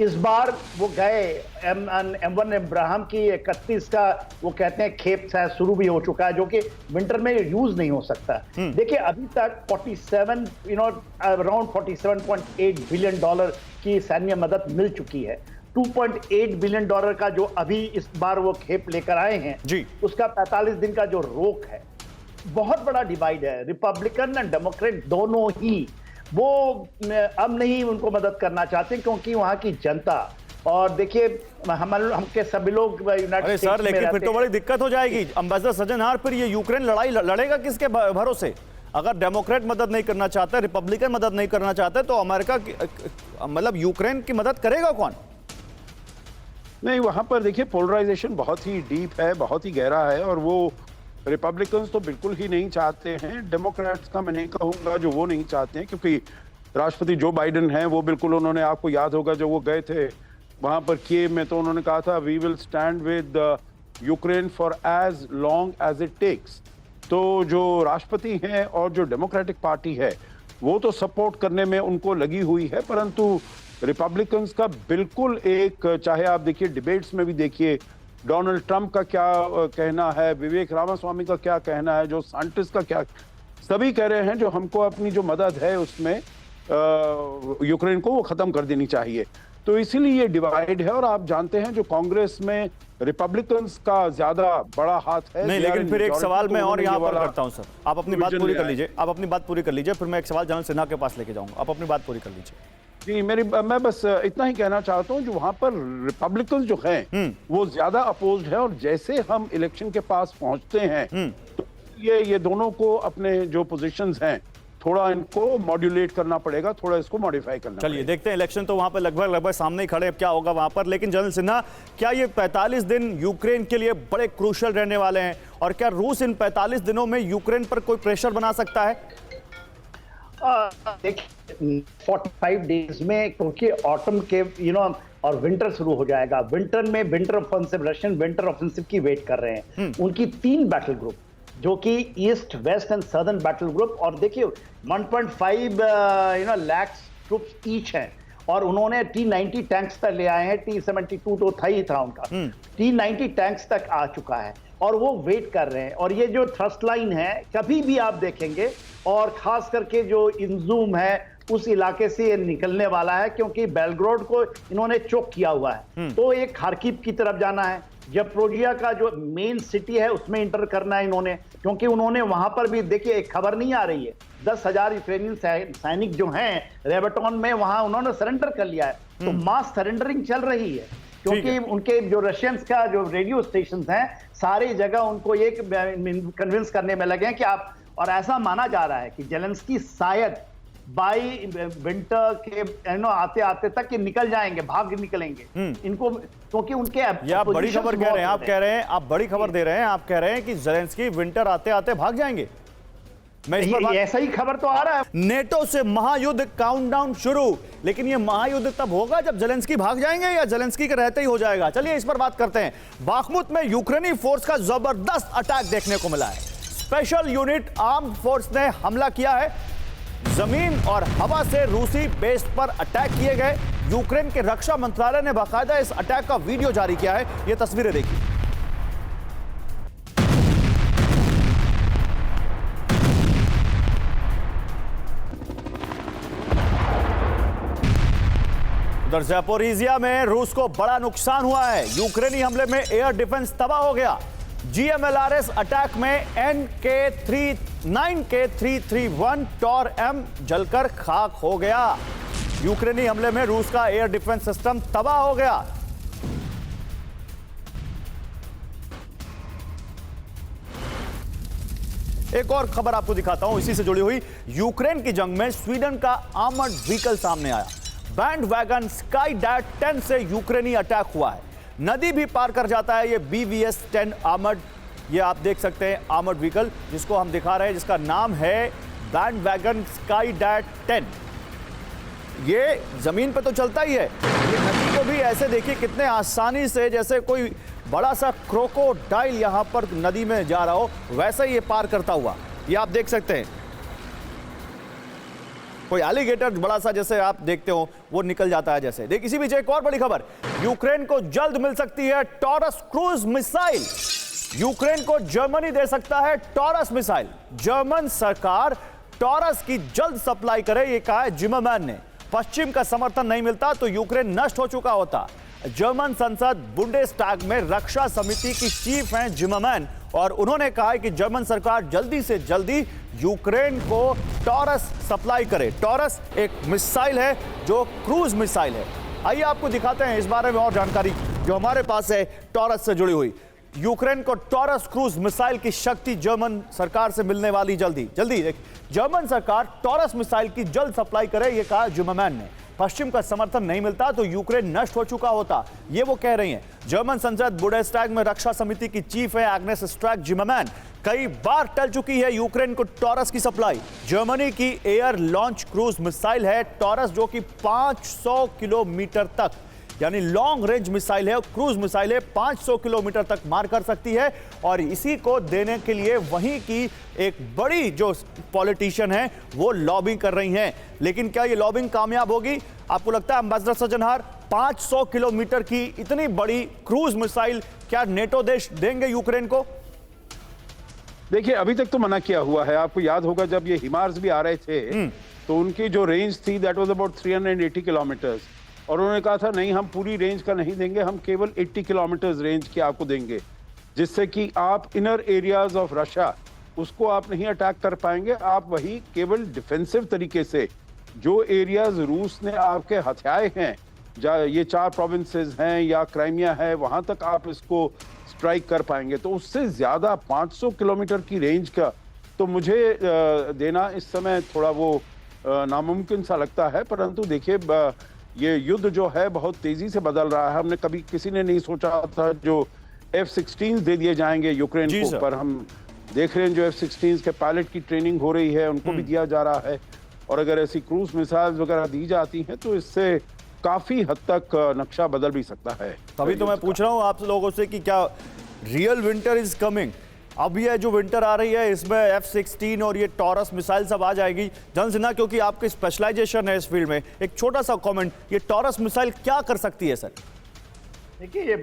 इस बार वो गए M1 अब्राहम की 31 का वो कहते हैं खेप शायद शुरू भी हो चुका है, जो कि विंटर में यूज नहीं हो सकता। देखिए, अभी तक 47 अराउंड $47.8 बिलियन की सैन्य मदद मिल चुकी है। $2.8 बिलियन का जो अभी इस बार वो खेप लेकर आए हैं जी, उसका 45 दिन का जो रोक है, बहुत बड़ा डिवाइड है। रिपब्लिकन और डेमोक्रेट दोनों ही वो अब नहीं उनको मदद करना चाहते, क्योंकि वहां की जनता, और देखिए हमके सभी लोग यूनाइटेड सर, लेकिन फिर तो बड़ी दिक्कत हो जाएगी एम्बेसडर सज्जनहार। फिर ये यूक्रेन लड़ाई लड़ेगा किसके भरोसे? अगर डेमोक्रेट मदद नहीं करना चाहते, रिपब्लिकन मदद नहीं करना चाहते, तो अमेरिका मतलब यूक्रेन की मदद करेगा कौन? नहीं, वहां पर देखिए पोलराइजेशन बहुत ही डीप है, बहुत ही गहरा है, और वो रिपब्लिकन्स तो बिल्कुल ही नहीं चाहते हैं। डेमोक्रेट्स का मैं नहीं कहूंगा जो वो नहीं चाहते हैं, क्योंकि राष्ट्रपति जो बाइडेन हैं वो बिल्कुल, उन्होंने, आपको याद होगा जब वो गए थे वहां पर कीव में, तो उन्होंने कहा था we will stand with Ukraine for as long as it takes. तो जो राष्ट्रपति हैं और जो डेमोक्रेटिक पार्टी है वो तो सपोर्ट करने में उनको लगी हुई है, परंतु रिपब्लिकन्स का बिल्कुल एक, चाहे आप देखिए डिबेट्स में भी देखिए डोनाल्ड ट्रंप का क्या कहना है, विवेक रामास्वामी का क्या कहना है, जो सांटिस का क्या, सभी कह रहे हैं जो हमको अपनी जो मदद है उसमें यूक्रेन को वो खत्म कर देनी चाहिए। तो इसीलिए ये डिवाइड है, और आप जानते हैं जो कांग्रेस में रिपब्लिकन्स का ज्यादा बड़ा हाथ है। नहीं, लेकिन फिर एक सवाल मैं और यहाँ पर करता हूँ सर, आप अपनी बात पूरी कर लीजिए, आप अपनी बात पूरी कर लीजिए, फिर मैं एक सवाल जनरल सिन्हा के पास लेके जाऊंगा। आप अपनी बात पूरी कर लीजिए। जी, मैं बस इतना ही कहना चाहता हूं, जो वहां पर रिपब्लिकन्स जो हैं वो ज्यादा अपोज्ड है, और जैसे हम इलेक्शन के पास पहुंचते हैं तो ये दोनों को अपने जो पोजीशंस हैं थोड़ा इनको मॉड्यूलेट करना पड़ेगा, थोड़ा इसको मॉडिफाई करना चलिए देखते हैं, इलेक्शन तो वहां पर लगभग सामने ही खड़े, अब क्या होगा वहां पर। लेकिन जनरल सिन्हा, क्या ये 45 दिन यूक्रेन के लिए बड़े क्रूशल रहने वाले हैं, और क्या रूस इन 45 दिनों में यूक्रेन पर कोई प्रेशर बना सकता है? देखिए, 45 डेज में, क्योंकि ऑटम के और विंटर शुरू हो जाएगा। विंटर में winter offensive, Russian winter offensive की वेट कर रहे हैं। उनकी 3 बैटल ग्रुप, जो कि east, west and southern battle group, और देखिए 1.5 लाख ट्रूप्स ईच हैं, और उन्होंने T-90 टैंक्स तक ले आए हैं। T-72 तो था ही था उनका, T-90 टैंक्स तक आ चुका है, और वो वेट कर रहे हैं। और ये जो थ्रस्ट लाइन है, कभी भी आप देखेंगे, और खास करके जो इंजूम है उस इलाके से ये निकलने वाला है, क्योंकि बेलग्रोड को इन्होंने चोक किया हुआ है। तो एक खार्किव की तरफ जाना है, जपोरिजिया का जो मेन सिटी है उसमें इंटर करना है इन्होंने, क्योंकि उन्होंने वहां पर भी, देखिए एक खबर नहीं आ रही है, 10,000 यूक्रेनियन सैनिक जो हैं रेबेटॉन में, वहां उन्होंने सरेंडर कर लिया है। तो मास सरेंडरिंग चल रही है, क्योंकि उनके जो रशियंस का जो रेडियो स्टेशन हैं सारी जगह उनको ये कन्विंस करने में लगे हैं कि आप, और ऐसा माना जा रहा है कि जेलेंस्की शायद बाई विंटर के आते आते तक ये निकल जाएंगे, भाग निकलेंगे इनको, क्योंकि उनके ये आप बड़ी खबर कह रहे हैं, आप कह रहे हैं, आप बड़ी खबर दे रहे हैं, आप कह रहे हैं कि ज़ेलेंस्की विंटर आते आते भाग जाएंगे। मैं इस पर ऐसा ही खबर तो आ रहा है। नेटो से महायुद्ध काउंटडाउन शुरू, लेकिन ये महायुद्ध तब होगा जब ज़ेलेंस्की भाग जाएंगे या ज़ेलेंस्की के रहते ही हो जाएगा। चलिए इस पर बात करते हैं। बाखमुत में यूक्रेनी फोर्स का जबरदस्त अटैक देखने को मिला है। स्पेशल यूनिट आर्म्ड फोर्स ने हमला किया है। जमीन और हवा से रूसी बेस पर अटैक किए गए। यूक्रेन के रक्षा मंत्रालय ने बाकायदा इस अटैक का वीडियो जारी किया है। ये तस्वीरें देखिए। उधर ज़ैपोरिज़िया में रूस को बड़ा नुकसान हुआ है। यूक्रेनी हमले में एयर डिफेंस तबाह हो गया। GMLRS अटैक में NK-331 टॉर M जलकर खाक हो गया। यूक्रेनी हमले में रूस का एयर डिफेंस सिस्टम तबाह हो गया। एक और खबर आपको दिखाता हूं इसी से जुड़ी हुई। यूक्रेन की जंग में स्वीडन का आर्मर्ड व्हीकल सामने आया। बैंड वैगन स्काईडैट 10 से यूक्रेनी अटैक हुआ है। नदी भी पार कर जाता है ये BVS-10 आर्मर्ड, ये आप देख सकते हैं आर्मर्ड व्हीकल जिसको हम दिखा रहे हैं, जिसका नाम है बैंड वैगन स्काईडैट 10। ये जमीन पे तो चलता ही है, ये नदी को भी ऐसे देखिए कितने आसानी से, जैसे कोई बड़ा सा क्रोकोडाइल यहां पर नदी में जा रहा हो वैसे ही ये पार करता हुआ, ये आप देख सकते हैं। कोई एलिगेटर बड़ा सा जैसे आप देखते हो वो निकल जाता है जैसे। देख इसी बीच एक और बड़ी खबर, यूक्रेन को जल्द मिल सकती है टॉरस क्रूज मिसाइल। यूक्रेन को जर्मनी दे सकता है टॉरस मिसाइल। जर्मन सरकार टॉरस की जल्द सप्लाई करे, ये कहा है जिमरमैन ने। पश्चिम का समर्थन नहीं मिलता तो यूक्रेन नष्ट हो चुका होता। जर्मन संसद बुंडेस्टैग में रक्षा समिति की चीफ हैं जिमरमैन, और उन्होंने कहा है कि जर्मन सरकार जल्दी से जल्दी यूक्रेन को टॉरस सप्लाई करे। टॉरस एक मिसाइल है जो क्रूज मिसाइल है। आइए आपको दिखाते हैं इस बारे में और जानकारी जो हमारे पास है टॉरस से जुड़ी हुई। यूक्रेन को टॉरस क्रूज मिसाइल की शक्ति जर्मन सरकार से मिलने वाली जल्दी। जर्मन सरकार टॉरस मिसाइल की जल्द सप्लाई करे, ये कहा जिमरमैन ने। पश्चिम का समर्थन नहीं मिलता तो यूक्रेन नष्ट हो चुका होता, ये वो कह रही हैं। जर्मन संसद बुंडेस्टैग में रक्षा समिति की चीफ है एग्नेस स्ट्रैक-जिमरमैन। कई बार टल चुकी है यूक्रेन को टॉरस की सप्लाई। जर्मनी की एयर लॉन्च क्रूज मिसाइल है टॉरस, जो कि 500 किलोमीटर तक, यानी लॉन्ग रेंज मिसाइल है, क्रूज मिसाइल है, 500 किलोमीटर तक मार कर सकती है। और इसी को देने के लिए वहीं की एक बड़ी जो पॉलिटिशियन है वो लॉबिंग कर रही हैं। लेकिन क्या ये लॉबिंग कामयाब होगी? आपको लगता है एम्बेसडर सज्जनहार 500 किलोमीटर की इतनी बड़ी क्रूज मिसाइल क्या नेटो देश देंगे यूक्रेन को? देखिए अभी तक तो मना किया हुआ है। आपको याद होगा जब ये हिमार्स भी आ रहे थे तो उनकी जो रेंज थी दैट वाज अबाउट 380 किलोमीटर्स, और उन्होंने कहा था नहीं हम पूरी रेंज का नहीं देंगे, हम केवल 80 किलोमीटर रेंज की आपको देंगे, जिससे कि आप इनर एरियाज ऑफ रशिया उसको आप नहीं अटैक कर पाएंगे। आप वही केवल डिफेंसिव तरीके से जो एरियाज रूस ने आपके हथियाए हैं, ये 4 प्रोविंसेस हैं या क्राइमिया है, वहां तक आप इसको स्ट्राइक कर पाएंगे। तो उससे ज्यादा 500 किलोमीटर की रेंज का तो मुझे देना इस समय थोड़ा वो नामुमकिन सा लगता है। परंतु देखिए ये युद्ध जो है बहुत तेजी से बदल रहा है। हमने कभी किसी ने नहीं सोचा था जो F-16 दे दिए जाएंगे यूक्रेन को, पर हम देख रहे हैं जो F-16 के पायलट की ट्रेनिंग हो रही है उनको भी दिया जा रहा है। और अगर ऐसी क्रूज मिसाइल्स वगैरह दी जाती हैं तो इससे काफी हद तक नक्शा बदल भी सकता है। तभी तो मैं पूछ रहा हूं आप लोगों से कि क्या रियल विंटर इज कमिंग? अब ये जो विंटर आ रही है इसमें F-16 और ये टॉरस मिसाइल सब आ जाएगी। जन सिन्हा, क्योंकि आपकी स्पेशलाइजेशन है इस फील्ड में, एक छोटा सा कमेंट, ये टॉरस मिसाइल क्या कर सकती है सर? देखिए ये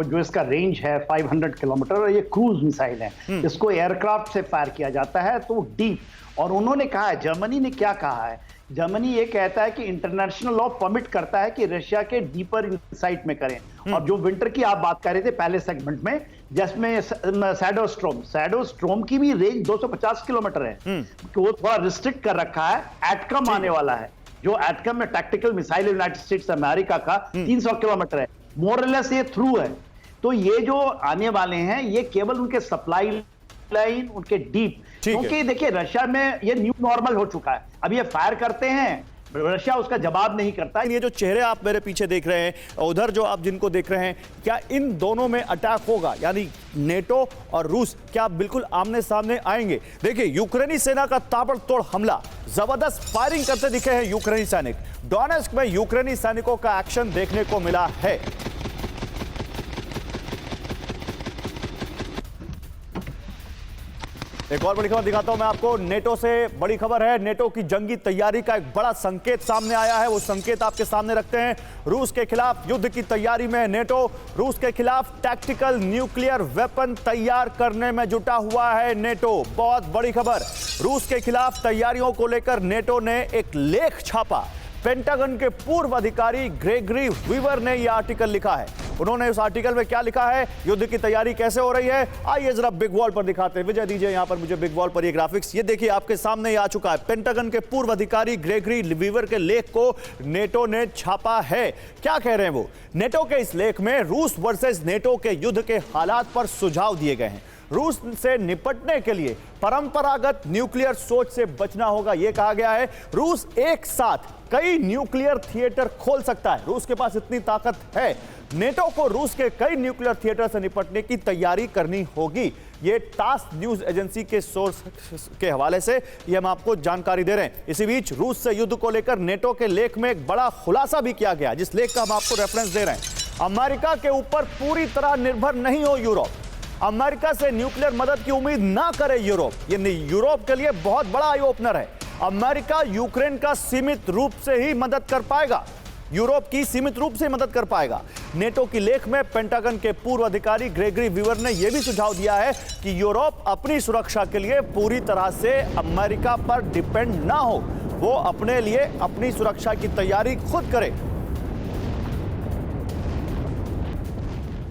जो इसका रेंज है 500 किलोमीटर और ये क्रूज मिसाइल है, इसको एयरक्राफ्ट से फायर किया जाता है तो डीप। और उन्होंने कहा है, जर्मनी ने क्या कहा है, जर्मनी ये कहता है कि इंटरनेशनल लॉ परमिट करता है कि रशिया के डीपर इनसाइट में करें। और जो विंटर की आप बात कर रहे थे पहले सेगमेंट में, जिसमें शैडो स्ट्रोम की भी रेंज 250 किलोमीटर है, तो वो थोड़ा रिस्ट्रिक्ट कर रखा है। एटकम आने वाला है, जो एटकम में tactical missile United states America का 300 किलोमीटर है, मोरलेस ये थ्रू है। तो ये जो आने वाले हैं ये केवल उनके सप्लाई लाइन, उनके डीप ठीक है। क्योंकि देखिए रशिया में ये न्यू नॉर्मल हो चुका है, अब ये फायर करते हैं, रशिया उसका जवाब नहीं करता। ये जो चेहरे आप मेरे पीछे देख रहे हैं, उधर जो आप जिनको देख रहे हैं, क्या इन दोनों में अटैक होगा? यानी नेटो और रूस क्या बिल्कुल आमने सामने आएंगे? देखिए यूक्रेनी सेना का ताबड़तोड़ हमला, जबरदस्त फायरिंग करते दिखे हैं यूक्रेनी सैनिक। डोनेस्क में यूक्रेनी सैनिकों का एक्शन देखने को मिला है। एक और बड़ी खबर दिखाता हूं मैं आपको, नेटो से बड़ी खबर है। नेटो की जंगी तैयारी का एक बड़ा संकेत सामने आया है, वो संकेत आपके सामने रखते हैं। रूस के खिलाफ युद्ध की तैयारी में नेटो, रूस के खिलाफ टैक्टिकल न्यूक्लियर वेपन तैयार करने में जुटा हुआ है नेटो। बहुत बड़ी खबर, रूस के खिलाफ तैयारियों को लेकर नेटो ने एक लेख छापा। पेंटागन के पूर्व अधिकारी ग्रेगरी वीवर ने यह आर्टिकल लिखा है। उन्होंने उस आर्टिकल में क्या लिखा है, युद्ध की तैयारी कैसे हो रही है, आइए जरा बिग वॉल पर दिखाते हैं। विजय दीजिए यहां पर मुझे बिग वॉल पर ये ग्राफिक्स, ये देखिए आपके सामने आ चुका है। पेंटागन के पूर्व अधिकारी ग्रेगरी वीवर के लेख को नेटो ने छापा है। क्या कह रहे हैं वो? नेटो के इस लेख में रूस वर्सेस नेटो के युद्ध के हालात पर सुझाव दिए गए हैं। रूस से निपटने के लिए परंपरागत न्यूक्लियर सोच से बचना होगा, यह कहा गया है। रूस एक साथ कई न्यूक्लियर थिएटर खोल सकता है, रूस के पास इतनी ताकत है। नेटो को रूस के कई न्यूक्लियर थिएटर से निपटने की तैयारी करनी होगी। ये टास न्यूज एजेंसी के सोर्स के हवाले से ये हम आपको जानकारी दे रहे हैं। इसी बीच रूस से युद्ध को लेकर नेटो के लेख में एक बड़ा खुलासा भी किया गया, जिस लेख का हम आपको रेफरेंस दे रहे हैं। अमेरिका के ऊपर पूरी तरह निर्भर नहीं हो यूरोप, अमेरिका से न्यूक्लियर मदद की उम्मीद ना करे यूरोप। ये यूरोप के लिए बहुत बड़ा आई ओपनर है। अमेरिका यूक्रेन का सीमित रूप से ही मदद कर पाएगा, यूरोप की सीमित रूप से मदद कर पाएगा। नेटो की लेख में पेंटागन के पूर्व अधिकारी ग्रेगरी वीवर ने यह भी सुझाव दिया है कि यूरोप अपनी सुरक्षा के लिए पूरी तरह से अमेरिका पर डिपेंड ना हो, वो अपने लिए अपनी सुरक्षा की तैयारी खुद करे।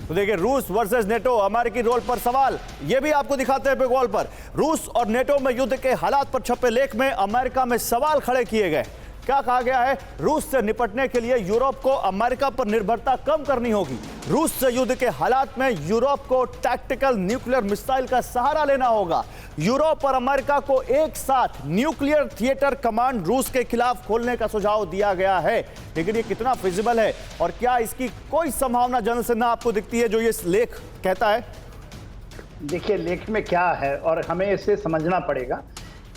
तो देखिए, रूस वर्सेस नेटो, अमेरिकी रोल पर सवाल, यह भी आपको दिखाते हैं बिग वॉल पर। रूस और नेटो में युद्ध के हालात पर छपे लेख में अमेरिका में सवाल खड़े किए गए। क्या कहा गया है? रूस से निपटने के लिए यूरोप को अमेरिका पर निर्भरता कम करनी होगी। रूस से युद्ध के हालात में यूरोप को टैक्टिकल न्यूक्लियर मिसाइल का सहारा लेना होगा। यूरोप और अमेरिका को एक साथ न्यूक्लियर थिएटर कमांड रूस के खिलाफ खोलने का सुझाव दिया गया है। लेकिन ये कितना फिजिबल है और क्या इसकी कोई संभावना जन से ना आपको दिखती है जो ये लेख कहता है? देखिए लेख में क्या है और हमें इसे समझना पड़ेगा।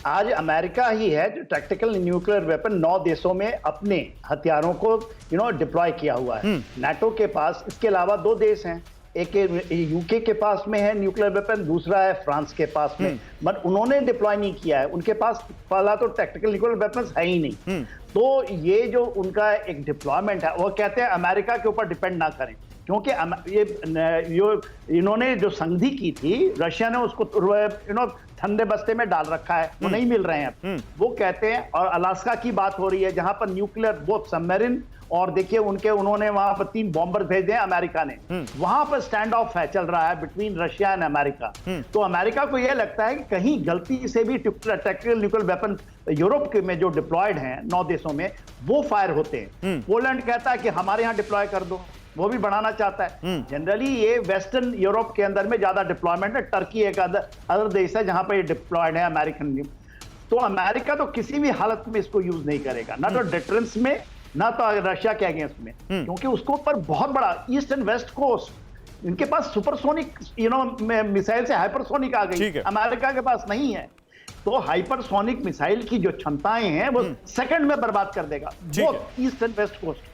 आज अमेरिका ही है जो टैक्टिकल न्यूक्लियर वेपन 9 देशों में अपने हथियारों को डिप्लॉय किया हुआ है। नाटो के पास इसके अलावा 2 देश हैं, एक यूके के पास में है न्यूक्लियर वेपन, दूसरा है फ्रांस के पास में, बट उन्होंने डिप्लॉय नहीं किया है। उनके पास पहला तो टैक्टिकल न्यूक्लियर वेपन्स है ही नहीं। तो ये जो उनका एक डिप्लॉयमेंट है, वो कहते हैं अमेरिका के ऊपर डिपेंड ना करें, क्योंकि ये इन्होंने जो संधि की थी, रशिया ने उसको ठंडे बस्ते में डाल रखा है, वो नहीं मिल रहे हैं। वो कहते हैं, और अलास्का की बात हो रही है जहां पर न्यूक्लियर बोथ सबमरीन और देखिए उन्होंने वहां पर 3 बॉम्बर भेजे हैं अमेरिका ने, वहां पर स्टैंड ऑफ है चल रहा है बिटवीन रशिया एंड अमेरिका। तो अमेरिका को यह लगता है कि कहीं गलती से भी टैक्टिकल न्यूक्लियर वेपन यूरोप के में जो डिप्लॉयड हैं 9 देशों में, वो फायर होते हैं। पोलैंड कहता है कि हमारे यहाँ डिप्लॉय कर दो, वो भी बढ़ाना चाहता है। जनरली ये वेस्टर्न यूरोप के अंदर में ज्यादा डिप्लॉयमेंट है। टर्की एक अदर देश है जहां पर ये डिप्लॉयड है अमेरिकन। तो अमेरिका तो किसी भी हालत में इसको यूज नहीं करेगा, ना तो डिफरेंस में, ना तो रशिया के अगेंस्ट में, क्योंकि उसको ऊपर बहुत बड़ा ईस्ट एंड वेस्ट कोस्ट, इनके पास सुपरसोनिक मिसाइल से हाइपरसोनिक आ गई, अमेरिका के पास नहीं है। तो हाइपरसोनिक मिसाइल की जो क्षमताएं हैं वो सेकंड में बर्बाद कर देगा वो ईस्ट एंड वेस्ट कोस्ट।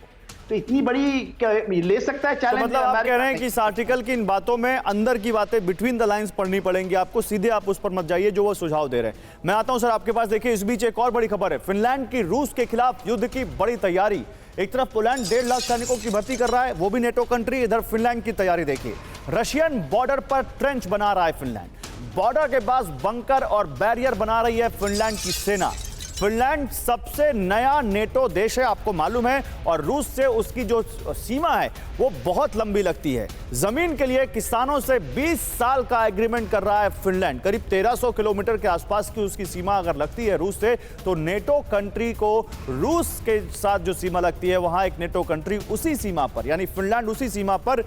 तो इतनी बड़ी ले सकता है चैलेंज। तो मतलब आप कह रहे हैं कि इस आर्टिकल की इन बातों में अंदर की बातें बिटवीन द लाइंस पढ़नी पड़ेंगी आपको, सीधे आप उस पर मत जाइए जो वो सुझाव दे रहे हैं। मैं आता हूं सर आपके पास। देखिए इस बीच एक और बड़ी खबर है, फिनलैंड की रूस के खिलाफ युद्ध की बड़ी तैयारी। एक तरफ पोलैंड 1.5 लाख सैनिकों की भर्ती कर रहा है, वो भी नेटो कंट्री, इधर फिनलैंड की तैयारी देखिए। रशियन बॉर्डर पर ट्रेंच बना रहा है फिनलैंड, बॉर्डर के पास बंकर और बैरियर बना रही है फिनलैंड की सेना। फिनलैंड सबसे नया नेटो देश है, आपको मालूम है, और रूस से उसकी जो सीमा है वो बहुत लंबी लगती है। जमीन के लिए किसानों से 20 साल का एग्रीमेंट कर रहा है फिनलैंड। करीब 1300 किलोमीटर के आसपास की उसकी सीमा अगर लगती है रूस से, तो नेटो कंट्री को रूस के साथ जो सीमा लगती है वहां एक नेटो कंट्री उसी सीमा पर, यानी फिनलैंड उसी सीमा पर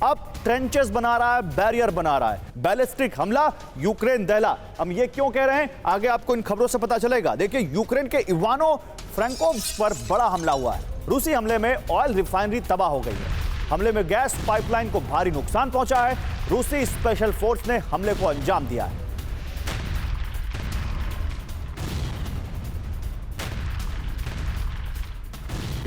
अब ट्रेंचेस बना रहा है, बैरियर बना रहा है। बैलिस्टिक हमला यूक्रेन दहला। हम ये क्यों कह रहे हैं, आगे आपको इन खबरों से पता चलेगा। देखिए, यूक्रेन के इवानो फ्रैंकोव्स्क पर बड़ा हमला हुआ है। रूसी हमले में ऑयल रिफाइनरी तबाह हो गई है। हमले में गैस पाइपलाइन को भारी नुकसान पहुंचा है। रूसी स्पेशल फोर्स ने हमले को अंजाम दिया है।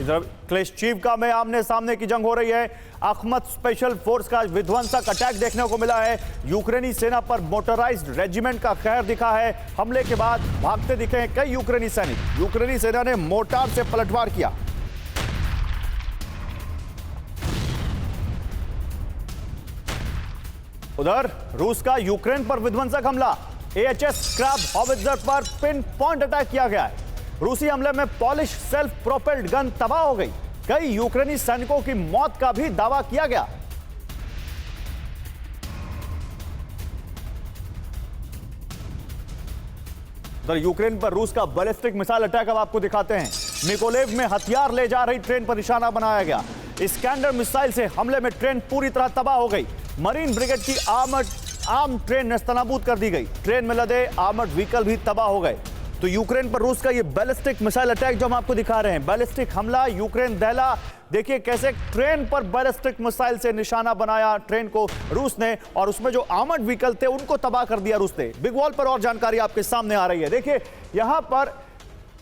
इधर क्लेश्चीवका में आमने सामने की जंग हो रही है। अखमत स्पेशल फोर्स का विध्वंसक अटैक देखने को मिला है। यूक्रेनी सेना पर मोटराइज्ड रेजिमेंट का कहर दिखा है। हमले के बाद भागते दिखे हैं कई यूक्रेनी सैनिक। यूक्रेनी सेना ने मोर्टार से पलटवार किया। उधर रूस का यूक्रेन पर विध्वंसक हमला। एएचएस स्क्रैप हॉवित्जर पर पिन पॉइंट अटैक किया गया है। रूसी हमले में पॉलिश सेल्फ प्रोपेल्ड गन तबाह हो गई। कई यूक्रेनी सैनिकों की मौत का भी दावा किया गया। उधर यूक्रेन पर रूस का बैलिस्टिक मिसाइल अटैक अब आपको दिखाते हैं। मिकोलेव में हथियार ले जा रही ट्रेन पर निशाना बनाया गया। इस्कैंडर मिसाइल से हमले में ट्रेन पूरी तरह तबाह हो गई। मरीन ब्रिगेड की आर्म ट्रेन नेस्तनाबूद कर दी गई। ट्रेन में लदे आर्मर्ड व्हीकल भी तबाह हो गए। तो यूक्रेन पर रूस का ये बैलिस्टिक मिसाइल अटैक जो हम आपको दिखा रहे हैं, बैलिस्टिक हमला यूक्रेन दहला। देखिए कैसे ट्रेन पर बैलिस्टिक मिसाइल से निशाना बनाया ट्रेन को रूस ने, और उसमें जो आर्मर्ड व्हीकल थे उनको तबाह कर दिया रूस ने। बिग वॉल पर और जानकारी आपके सामने आ रही है। देखिए यहां पर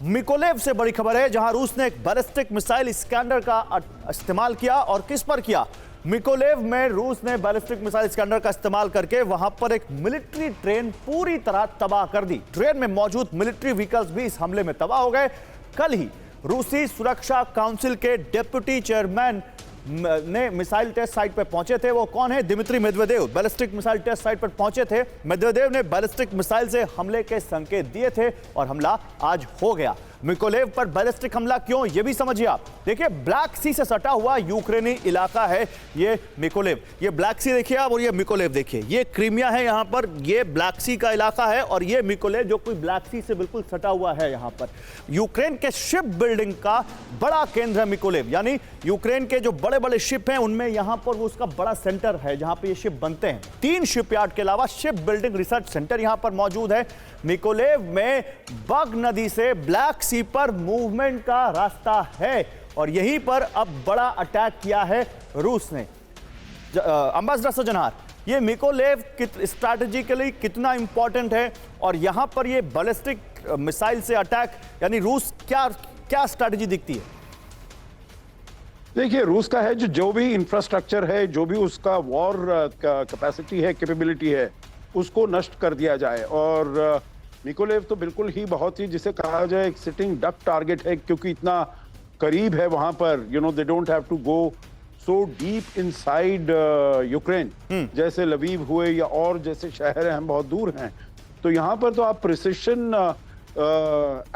मिकोलेव से बड़ी खबर है, जहां रूस ने एक बैलिस्टिक मिसाइल इस्कैंडर का इस्तेमाल किया। और किस पर किया? मिकोलेव में रूस ने बैलिस्टिक मिसाइल इस्कैंडर का इस्तेमाल करके वहां पर एक मिलिट्री ट्रेन पूरी तरह तबाह कर दी। ट्रेन में मौजूद मिलिट्री व्हीकल्स भी इस हमले में तबाह हो गए। कल ही रूसी सुरक्षा काउंसिल के डेप्यूटी चेयरमैन ने मिसाइल टेस्ट साइट पर पहुंचे थे। वो कौन है? Dmitry Medvedev ballistic missile test site पर पहुंचे थे। मेदवेदेव ने बैलिस्टिक मिसाइल से हमले के संकेत दिए थे और हमला आज हो गया। मिकोलेव पर बैलिस्टिक हमला क्यों, यह भी समझिए आप। देखिए ब्लैक सी से सटा हुआ यूक्रेनी इलाका है ये मिकोलेव। ये ब्लैक सी देखिए आप, और ये मिकोलेव देखिए। ये क्रीमिया है, यहां पर ये ब्लैक सी का इलाका है, और ये मिकोलेव जो कोई ब्लैक सी से बिल्कुल सटा हुआ है। यहां पर यूक्रेन के शिप बिल्डिंग का बड़ा केंद्र है मिकोलेव। यानी यूक्रेन के जो बड़े बड़े शिप हैं उनमें यहां पर उसका बड़ा सेंटर है जहां पर ये शिप बनते हैं। 3 शिपयार्ड के अलावा शिप बिल्डिंग रिसर्च सेंटर यहां पर मौजूद है। मिकोलेव में बग नदी से ब्लैक सी पर मूवमेंट का रास्ता है, और यहीं पर अब बड़ा अटैक किया है रूस ने। अंबासडर सजनहार, ये मिकोलेव स्ट्रैटेजिकली कितना इंपॉर्टेंट है, और यहां पर ये बैलिस्टिक मिसाइल से अटैक, यानी रूस क्या स्ट्रैटेजी दिखती है? देखिए रूस का है जो भी इंफ्रास्ट्रक्चर है, जो भी उसका वॉर कैपेसिटी है, कैपेबिलिटी है, उसको नष्ट कर दिया जाए। और मिकोलेव तो बिल्कुल ही बहुत ही जिसे कहा जाए एक सिटिंग डक टारगेट है, क्योंकि इतना करीब है वहां पर। They don't have to go so deep inside Ukraine, जैसे लवीव हुए या और जैसे शहर हैं, हम बहुत दूर हैं। तो यहाँ पर तो आप प्रिसिशन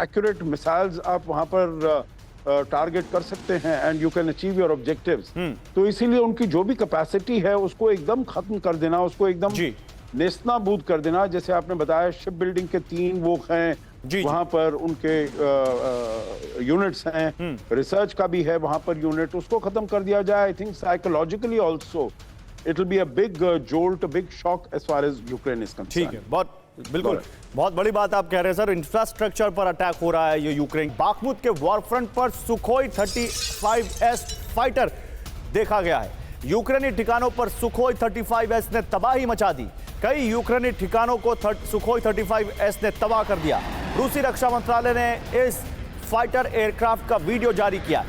एक्यूरेट मिसाइल्स आप वहां पर टारगेट कर सकते हैं, and you can achieve your objectives. तो इसीलिए उनकी जो भी कैपेसिटी है उसको एकदम खत्म कर देना, उसको एकदम नेस्तनाबूद कर देना। जैसे आपने बताया शिप बिल्डिंग के 3 वो हैं, वहां पर उनके यूनिट्स हैं, रिसर्च का भी है वहां पर यूनिट, उसको खत्म कर दिया जाए। I think psychologically also it will be a big jolt, big shock as far as Ukraine is concerned. ठीक है, बिल्कुल बहुत बड़ी बात आप कह रहे हैं सर। इंफ्रास्ट्रक्चर पर अटैक हो रहा है ये यूक्रेन। बाखमुत के वॉर फ्रंट पर सुखोई 35S फाइटर देखा गया है। यूक्रेनी ठिकानों पर सुखोई 35S ने तबाही मचा दी। कई यूक्रेनी ठिकानों को सुखोई 35S ने तबाह कर दिया। रूसी रक्षा मंत्रालय ने इस फाइटर एयरक्राफ्ट का वीडियो जारी किया।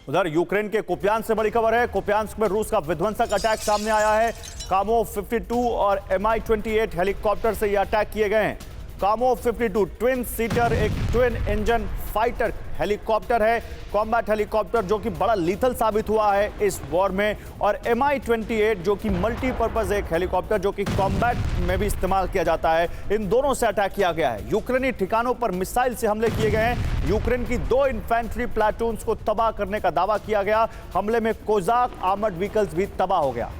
उधर यूक्रेन के कुपियांस्क से बड़ी खबर है। कुपियांस्क में रूस का विध्वंसक अटैक सामने आया है। कामो 52 और Mi-28 हेलीकॉप्टर से यह अटैक किए गए हैं। कामो 52 ट्विन सीटर एक ट्विन इंजन फाइटर हेलीकॉप्टर है, कॉम्बैट हेलीकॉप्टर जो कि बड़ा लीथल साबित हुआ है इस वॉर में। और Mi-28 जो कि मल्टीपर्पज एक हेलीकॉप्टर जो कि कॉम्बैट में भी इस्तेमाल किया जाता है, इन दोनों से अटैक किया गया है। यूक्रेनी ठिकानों पर मिसाइल से हमले किए गए हैं। यूक्रेन की 2 इन्फेंट्री प्लाटून्स को तबाह करने का दावा किया गया। हमले में कोजाक आर्मर्ड व्हीकल्स भी तबाह हो गया।